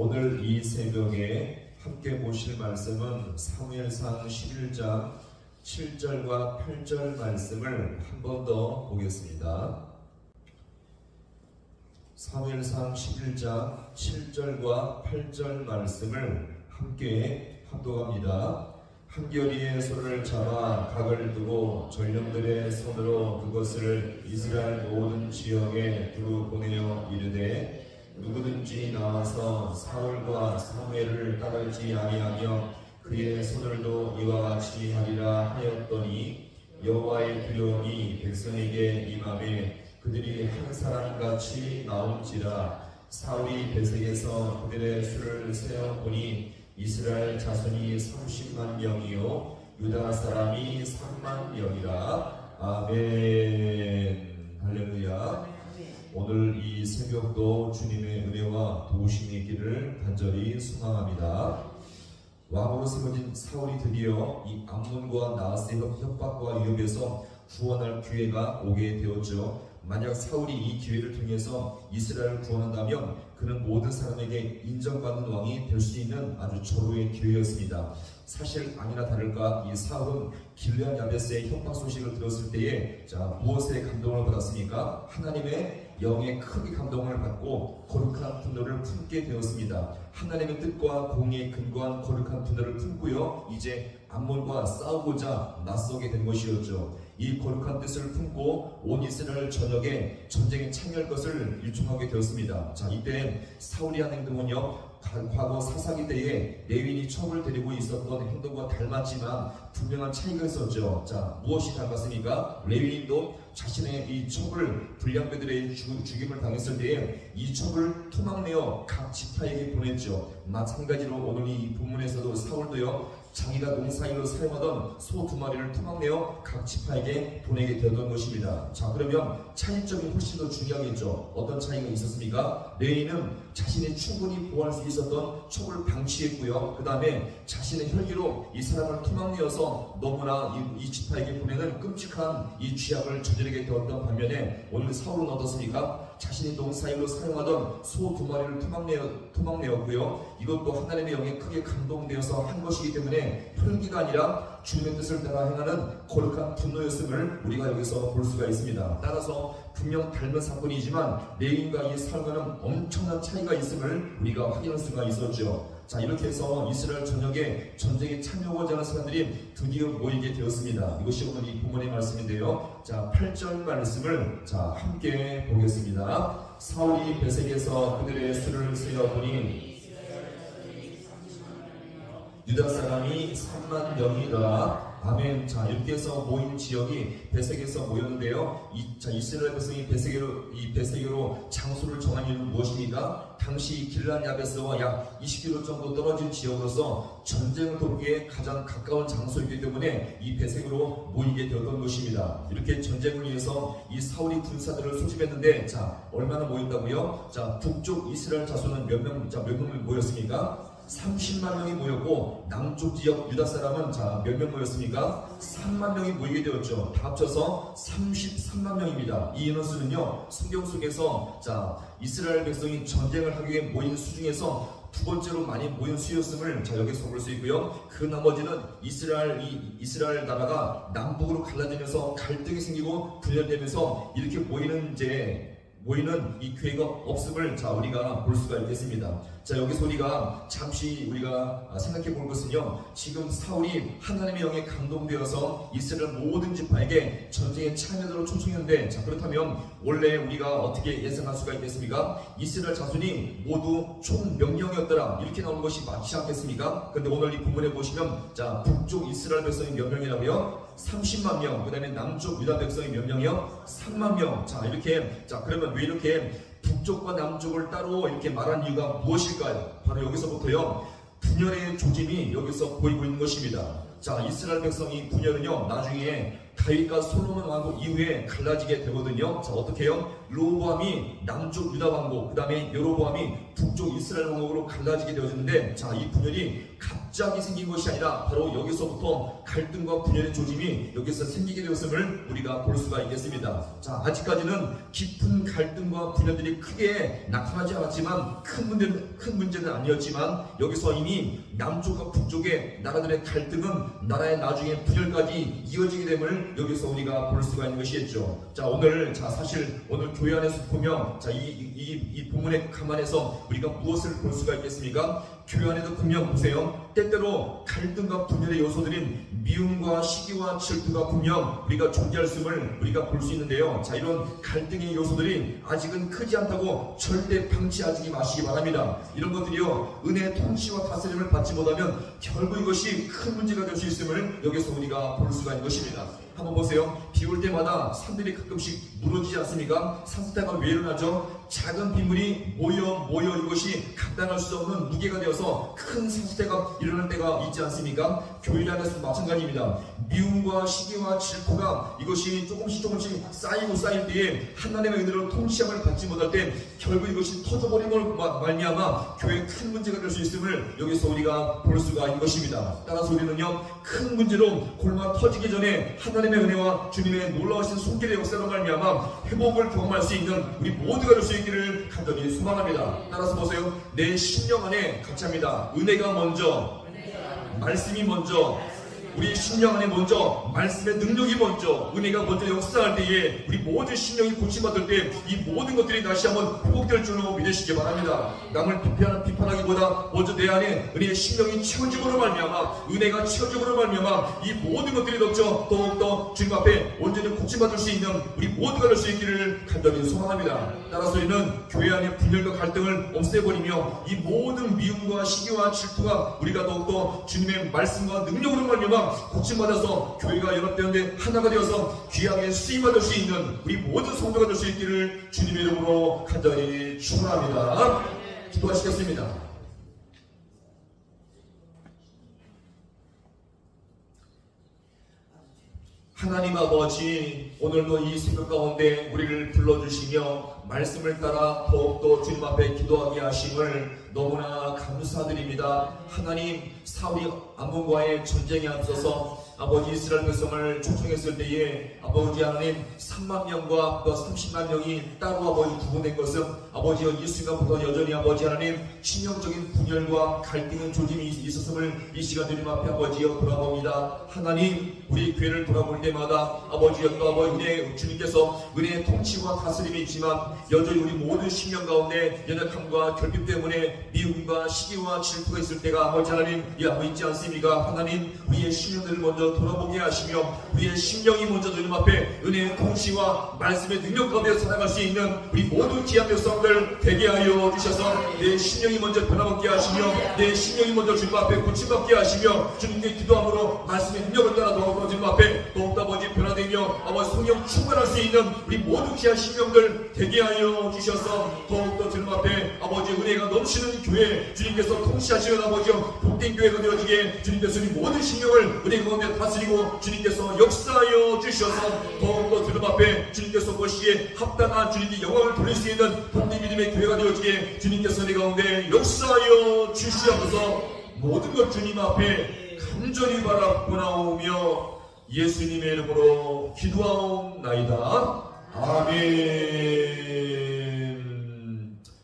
오늘 이 새벽에 함께 보실 말씀은 사무엘상 11장 7절과 8절 말씀을 한 번 더 보겠습니다. 사무엘상 11장 7절과 8절 말씀을 함께 합독합니다. 한겨리의 손을 잡아 각을 두고 전령들의 손으로 그것을 이스라엘 모든 지역에 두루 보내어 이르되 누구든지 나와서 사울과 사무엘을 따르지 아니하며 그의 손을도 이와 같이 하리라 하였더니 여호와의 두려움이 백성에게 임하매 그들이 한 사람같이 나온지라. 사울이 베색에서 그들의 수를 세어보니 이스라엘 자손이 30만 명이요 유다 사람이 3만 명이라. 아멘. 할렐루야. 오늘 이 새벽도 주님의 은혜와 도우심이 있기를 간절히 소망합니다. 왕으로 세워진 사울이 드디어 이 암몬과 나하스의 협박과 위협에서 구원할 기회가 오게 되었죠. 만약 사울이 이 기회를 통해서 이스라엘을 구원한다면 그는 모든 사람에게 인정받는 왕이 될 수 있는 아주 절호의 기회였습니다. 사실 아니나 다를까 이 사울은 길르앗 야베스의 협박 소식을 들었을 때에 무엇에 감동을 받았습니까? 하나님의 영에 크게 감동을 받고 거룩한 분노를 품게 되었습니다. 하나님의 뜻과 공의에 근거한 거룩한 분노를 품고요, 이제 암몬과 싸우고자 맞서게 된 것이었죠. 이 거룩한 뜻을 품고 온 이스라엘 전역에 전쟁에 참여할 것을 일종하게 되었습니다. 이때 사울이 한 행동은요, 과거 사사기 때에 레위인이 첩을 데리고 있었던 행동과 닮았지만 분명한 차이가 있었죠. 무엇이 닮았습니까? 레위인도 자신의 이 첩을 불량배들의 죽임을 당했을 때에 이 첩을 토막내어 각 지파에게 보냈죠. 마찬가지로 오늘 이 본문에서도 사울도요, 자기가 농사일로 사용하던 소 2마리를 토막내어 각 지파에게 보내게 되었던 것입니다. 그러면 차이점이 훨씬 더 중요하겠죠. 어떤 차이가 있었습니까? 레위인은 자신이 충분히 보호할 수 있었던 촉을 방치했고요, 그 다음에 자신의 혈기로 이 사람을 토막내어서 너무나 이 지파에게 보내는 끔찍한 이 죄악을 저지르게 되었던 반면에 오늘 사울은 어떻습니까? 자신이 농사일로 사용하던 소 2마리를 토막내었고요, 이것도 하나님의 영에 크게 감동되어서 한 것이기 때문에 혈기가 아니라 주님의 뜻을 따라 행하는 거룩한 분노였음을 우리가 여기서 볼 수가 있습니다. 따라서 분명 닮은 사건이지만 레위인과 이 사울과는 엄청난 차이가 있음을 우리가 확인할 수가 있었죠. 이렇게 해서 이스라엘 전역에 전쟁에 참여하고자 하는 사람들이 드디어 모이게 되었습니다. 이것이 오늘 이 본문의 말씀인데요. 8절 말씀을 함께 보겠습니다. 사울이 베색에서 그들의 수를 세어보니 유다 사람이 3만 명이더라. 아멘. 이렇게 해서 모인 지역이 베색에서 모였는데요. 이스라엘 백성이 베색으로 장소를 정한 이유는 무엇입니까? 당시 길르앗 야베스와 약 20km 정도 떨어진 지역으로서 전쟁을 돕기에 가장 가까운 장소이기 때문에 이 베색으로 모이게 되었던 것입니다. 이렇게 전쟁을 위해서 이 사울이 군사들을 소집했는데 얼마나 모인다고요? 북쪽 이스라엘 자손은 몇 명 모였습니까? 30만 명이 모였고 남쪽 지역 유다 사람은 몇 명 모였습니까? 3만 명이 모이게 되었죠. 다 합쳐서 33만 명입니다. 이 인원수는요, 성경 속에서 이스라엘 백성이 전쟁을 하기 위해 모인 수 중에서 두 번째로 많이 모인 수였음을 여기서 볼 수 있고요. 그 나머지는 이스라엘 나라가 남북으로 갈라지면서 갈등이 생기고 분열되면서 이렇게 모이는 이 교회가 없음을 우리가 볼 수가 있겠습니다. 여기서 우리가 잠시 우리가 생각해 볼 것은요, 지금 사울이 하나님의 영에 감동되어서 이스라엘 모든 지파에게 전쟁에 참여하도록 초청했는데, 그렇다면 원래 우리가 어떻게 예상할 수가 있겠습니까? 이스라엘 자손이 모두 총 몇 명이었더라, 이렇게 나오는 것이 맞지 않겠습니까? 근데 오늘 이 본문에 보시면 북쪽 이스라엘 백성이 몇 명이라고요? 30만 명. 그 다음에 남쪽 유다 백성이 몇 명이요? 3만 명. 그러면 왜 이렇게 북쪽과 남쪽을 따로 이렇게 말한 이유가 무엇일까요? 바로 여기서부터요, 분열의 조짐이 여기서 보이고 있는 것입니다. 이스라엘 백성이 분열은요, 나중에 다윗과 솔로몬 왕국 이후에 갈라지게 되거든요. 자, 어떻게 해요? 르호보암이 남쪽 유다 왕국, 그 다음에 여로보암이 북쪽 이스라엘 왕국으로 갈라지게 되어졌는데, 자, 이 분열이 갑자기 생긴 것이 아니라 바로 여기서부터 갈등과 분열의 조짐이 여기서 생기게 되었음을 우리가 볼 수가 있겠습니다. 자, 아직까지는 깊은 갈등과 분열들이 크게 나타나지 않았지만 큰 문제는 아니었지만, 여기서 이미 남쪽과 북쪽의 나라들의 갈등은 나라의 나중에 분열까지 이어지게 됨을 여기서 우리가 볼 수가 있는 것이겠죠. 자, 오늘 사실 오늘 교회 안에서 보면, 자, 이 본문의 감안해서 우리가 무엇을 볼 수가 있겠습니까? 교회 안에도 분명 보세요. 때때로 갈등과 분열의 요소들인 미움과 시기와 질투가 분명 우리가 존재할 수를 우리가 볼 수 있는데요. 자, 이런 갈등의 요소들이 아직은 크지 않다고 절대 방치하지 마시기 바랍니다. 이런 것들이요, 은혜의 통치와 다스림을 받지 못하면 결국 이것이 큰 문제가 될 수 있음을 여기서 우리가 볼 수가 있는 것입니다. 한번 보세요. 비 올 때마다 산들이 가끔씩 무너지지 않습니까? 산사태가 왜 일어나죠? 작은 빗물이 모여 이것이 감당할 수 없는 무게가 되어서 큰 산사태가 일어날 때가 있지 않습니까? 교회 안에서도 마찬가지입니다. 미움과 시기와 질투가 이것이 조금씩 쌓일 때에 하나님의 은혜로 통치함을 받지 못할 때 결국 이것이 터져버림을 말미암아 교회에 큰 문제가 될 수 있음을 여기서 우리가 볼 수가 있는 것입니다. 따라서 우리는요, 큰 문제로 골마 터지기 전에 하나님의 은혜와 주님의 놀라우신 손길의 역사로 말미암아 회복을 경험할 수 있는 우리 모두가 될 수 있기를 간절히 소망합니다. 따라서 보세요. 내 심령 안에 같이 합니다. 은혜가 먼저, 말씀이 먼저, 우리 심령 안에 먼저 말씀의 능력이 먼저, 은혜가 먼저 역사할 때에 우리 모든 심령이 고침받을 때 이 모든 것들이 다시 한번 회복될 줄로 믿으시기 바랍니다. 남을 비판하기보다 먼저 내 안에 은혜의 심령이 채워짐으로 말미암아, 은혜가 채워짐으로 말미암아 이 모든 것들이 더욱더 주님 앞에 언제나 고침받을 수 있는 우리 모두가 될 수 있기를 간절히 소망합니다. 따라서 우리는 교회 안의 분열과 갈등을 없애버리며 이 모든 미움과 시기와 질투가 우리가 더욱더 주님의 말씀과 능력으로 말미암아 고침받아서 교회가 연합되는데 하나가 되어서 귀하게 쓰임받을 수 있는 우리 모든 성도가 될 수 있기를 주님의 이름으로 간절히 축원합니다. 기도하시겠습니다. 하나님 아버지, 오늘도 이 새벽 가운데 우리를 불러주시며 말씀을 따라 더욱더 주님 앞에 기도하게 하심을 너무나 감사드립니다. 하나님, 사울이 암몬과의 전쟁에 앞서서 아버지 이스라엘 백성을 초청했을 때에 아버지 하나님 3만 명과 또 30만 명이 따로 아버지 구분된 것은 아버지 이 순간부터 여전히 아버지 하나님 신령적인 분열과 갈등의 조짐이 있었음을 이 시간 주님 앞에 아버지여 돌아봅니다. 하나님, 우리 교회를 돌아볼 때마다 아버지여 또 아버지 은혜 주님께서 은혜의 통치와 다스림이 있지만 여전히 우리 모든 심령 가운데 연약함과 결핍 때문에 미움과 시기와 질투가 있을 때가 아버지 하나님 있지 않습니까? 하나님, 우리의 심령들을 먼저 돌아보게 하시며 우리의 심령이 먼저 주님 앞에 은혜의 통치와 말씀의 능력 가운데 살아갈 수 있는 우리 모든 귀한 백성들 되게 하여 주셔서 내 심령이 먼저 변화받게 하시며 내 심령이 먼저 주님 앞에 고침받게 하시며 주님께 기도함으로 말씀의 능력을 따라 더욱더 주님 앞에 더욱더 아버지 변화되며 아버지 성령 충만할 수 있는 우리 모든 귀한 심령들 되게 하여 주셔서 더욱더 주님 앞에 아버지 은혜가 넘치는 교회 주님께서 통치하시는 아버지여 복된 교회가 되어지게 주님께서 우리 모든 심령을 은혜 가운데 다스리고 주님께서 역사하여 주셔서 더욱더 주님 앞에 주님께서 보시기에 합당한 주님께 영광을 돌릴 수 있는 복된 믿음의 교회가 되어지게 주님께서 내 가운데 역사하여 주시옵소서. 모든 것 주님 앞에 간절히 바라보나오며 예수님의 이름으로 기도하옵나이다. 아멘.